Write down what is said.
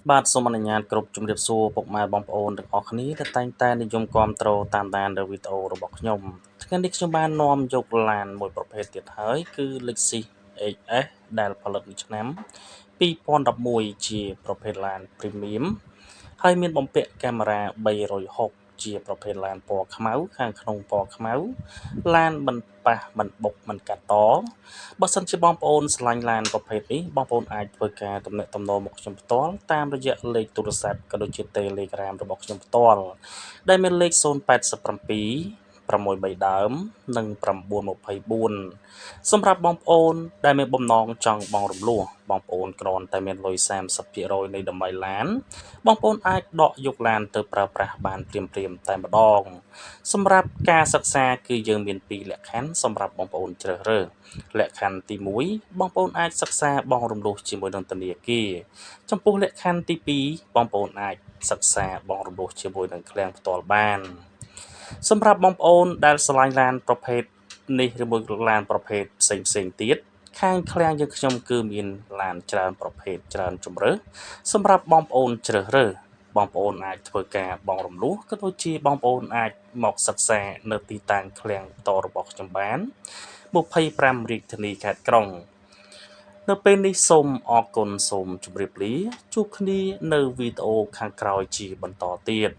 បាទសូមអនុញ្ញាតគ្រប់ជំរាបសួរពុកម៉ែបងប្អូនទាំងអស់គ្នាដែលតែងតែនិយមគាំទ្រតាមដានវីដេអូរបស់ខ្ញុំថ្ងៃនេះខ្ញុំបាននាំយកឡានមួយប្រភេទទៀតហើយគឺ Lexus HS ដែលផលិតនៅឆ្នាំ2011ជាប្រភេទឡាន Premium ហើយមានបំពាក់កាមេរ៉ា360ជាប្រភេទឡានពណ៌ខ្មៅខាងក្នុងពណ៌ខ្មៅឡានមិនប៉ះមិនបុកមិនកាត់តបើសិនជាបងប្អូនឆ្លាញ់ឡានប្រភេទនេះបងប្អូនអាចធ្វើការទំនាក់ទំនងមកខ្ញុំផ្ទាល់តាមរយៈលេខទូរស័ព្ទក៏ដូចជា Telegram របស់ខ្ញុំផ្ទាល់ដែលមានលេខ087 6 ដើមនិង924សម្រាប់បងប្អូនដែលមានបំណងចង់បង់រំលោះបងប្អូនគ្រាន់តែមានលុយ 30% នៃតម្លៃឡានបងប្អូនអាចដកយកឡានទៅប្រើប្រាស់បានភ្លាមៗតែម្ដងសម្រាប់ការសិក្សាគឺយើងមាន2លក្ខខណ្ឌសម្រាប់បងប្អូនជ្រើសរើសលក្ខខណ្ឌទី1បងប្អូនអាចសិក្សាបង់រំលោះជាមួយនឹងធនាគារចំពោះលក្ខខណ្ឌទី2បងប្អូនអាចសិក្សាបង់រំលោះជាមួយនឹងឃ្លាំងផ្ទាល់បានសម្រាប់បងប្អូនដែលឆ្លាញ់ឡានប្រភេទនេះឬមួយឡានប្រភេទផ្សេងទៀតខាងឃ្លាំងយើងខ្ញុំគឺមានឡានច្រើនប្រភេទច្រើនជម្រើសសម្រាប់បងប្អូនជ្រើសរើសបងប្អូនអាចធ្វើការបង់រំលោះក៏ដូចជាបងប្អូនអាចមកសិក្សានៅទីតាំងឃ្លាំងផ្ទាល់របស់ខ្ញុំបាន25រាជធានីខេត្តក្រុងនៅពេលនេះសូមអរគុណសូមជម្រាបលាជួបគ្នានៅវីដេអូខាងក្រោយជាបន្តទៀត